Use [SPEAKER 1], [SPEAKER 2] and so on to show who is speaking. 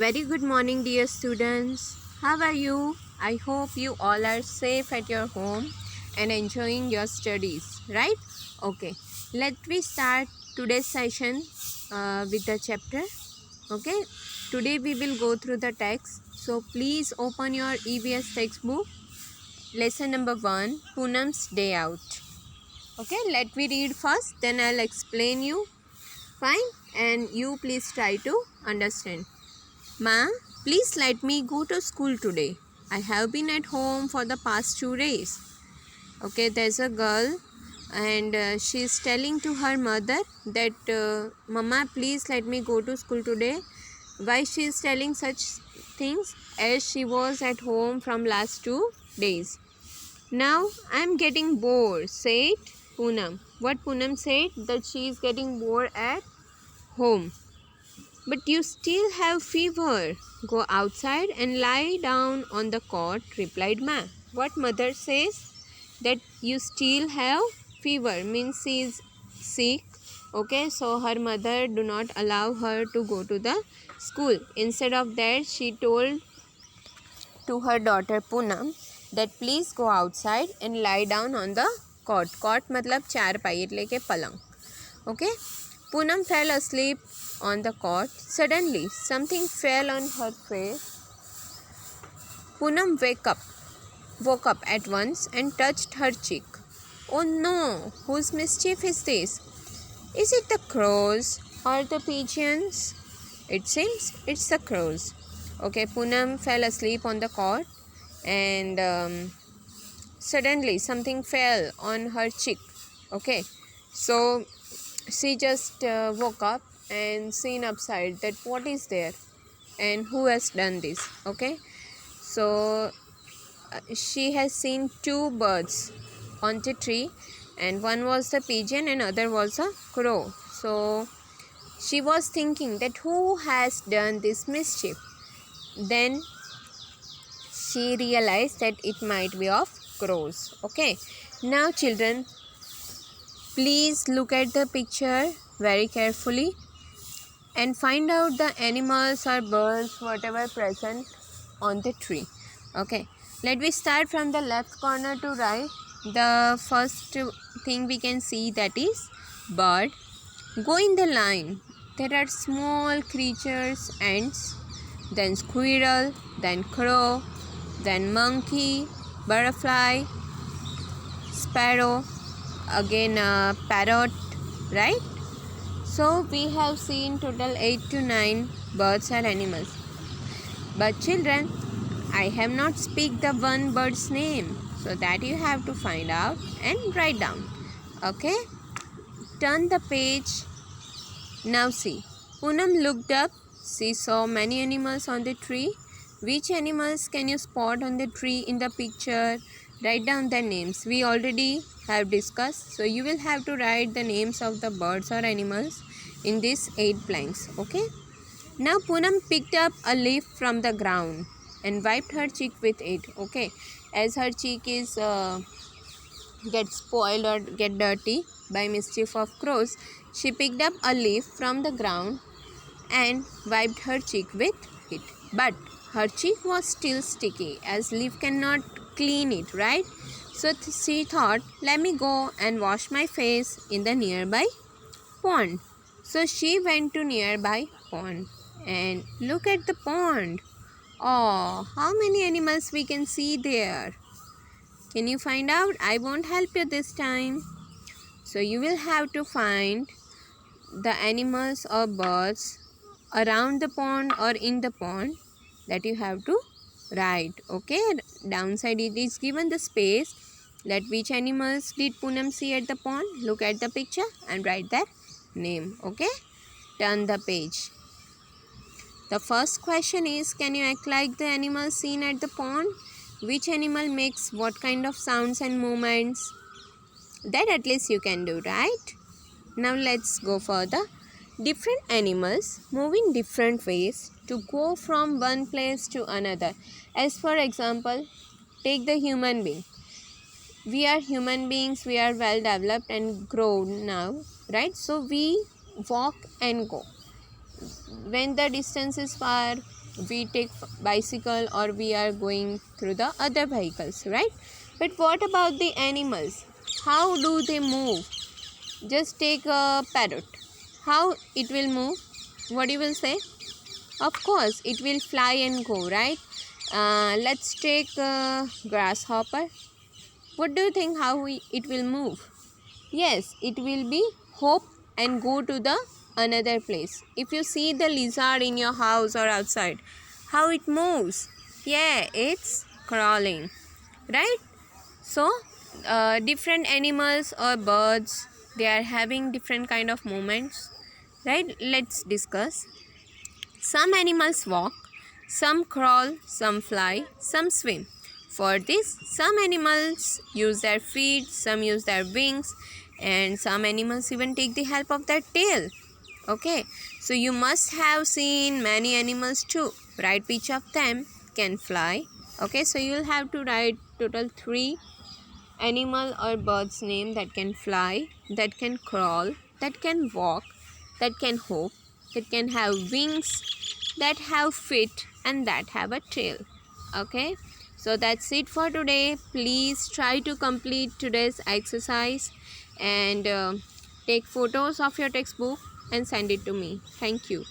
[SPEAKER 1] Very good morning, dear students. How are you? I hope you all are safe at your home and enjoying your studies, right? Okay, let me start today's session with the chapter. Okay, today we will go through the text. So please open your EVS textbook. Lesson number 1, Poonam's Day Out. Okay, let me read first, then I'll explain you. Fine, and you please try to understand. Ma, please let me go to school today. I have been at home for the past 2 days. Okay, there's a girl and she's telling to her mother that Mama, please let me go to school today. Why she is telling such things? As she was at home from last 2 days. Now I am getting bored, said Poonam. What Poonam said? That she is getting bored at home. But you still have fever. Go outside and lie down on the cot, replied Ma. What mother says? That you still have fever means she is sick. Okay, so her mother do not allow her to go to the school. Instead of that, she told to her daughter Poonam that please go outside and lie down on the cot. Cot मतलब चारपाई એટલે કે પલંગ. Okay. Poonam fell asleep on the cot. Suddenly, something fell on her face. Poonam woke up at once and touched her cheek. Oh no! Whose mischief is this? Is it the crows or the pigeons? It seems it's the crows. Okay, Poonam fell asleep on the cot and suddenly something fell on her cheek. Okay, so she just woke up and seen upside that what is there and who has done this. Okay, so she has seen two birds on the tree, and one was the pigeon and other was a crow. So she was thinking that who has done this mischief. Then she realized that it might be of crows. Okay, now children, please look at the picture very carefully and find out the animals or birds whatever present on the tree. Okay, let me start from the left corner to right. The first thing we can see, that is bird. Go in the line. There are small creatures, ants, then squirrel, then crow, then monkey, butterfly, sparrow, again parrot, right? So we have seen total 8 to 9 birds or animals. But children, I have not speak the one bird's name, so that you have to find out and write down. Okay? Turn the page. Now see. Poonam looked up. She saw many animals on the tree. Which animals can you spot on the tree in the picture? Write down their names. We already have discussed. So you will have to write the names of the birds or animals in these 8 blanks. Okay? Now Poonam picked up a leaf from the ground and wiped her cheek with it. Okay? As her cheek is get spoiled or get dirty by mischief of crows, she picked up a leaf from the ground and wiped her cheek with it. But her cheek was still sticky, as leaf cannot clean it, right? So she thought, let me go and wash my face in the nearby pond. So she went to nearby pond and look at the pond. Oh, how many animals we can see there? Can you find out? I won't help you this time. So you will have to find the animals or birds around the pond or in the pond that you have to write. Okay, downside it is given the space. Let which animals did Poonam see at the pond? Look at the picture and write their name. Okay, turn the page. The first question is, can you act like the animals seen at the pond? Which animal makes what kind of sounds and movements? That at least you can do, right? Now let's go further. Different animals move in different ways to go from one place to another. As for example, take the human being. We are human beings, we are well developed and grown now, right? So we walk and go. When the distance is far, we take bicycle or we are going through the other vehicles, right? But what about the animals? How do they move? Just take a parrot. How it will move? What you will say? Of course, it will fly and go, right? Let's take a grasshopper. What do you think how it will move? Yes, it will be hop and go to the another place. If you see the lizard in your house or outside, how it moves? Yeah, it's crawling, right? So, different animals or birds, they are having different kind of movements, right? Let's discuss. Some animals walk, some crawl, some fly, some swim. For this, some animals use their feet, some use their wings, and some animals even take the help of their tail. Okay, so you must have seen many animals too. Write which of them can fly. Okay, so you'll have to write total 3 animal or bird's name that can fly, that can crawl, that can walk, that can hop, that can have wings, that have feet, and that have a tail. Okay, so that's it for today. Please try to complete today's exercise and take photos of your textbook and send it to me. Thank you.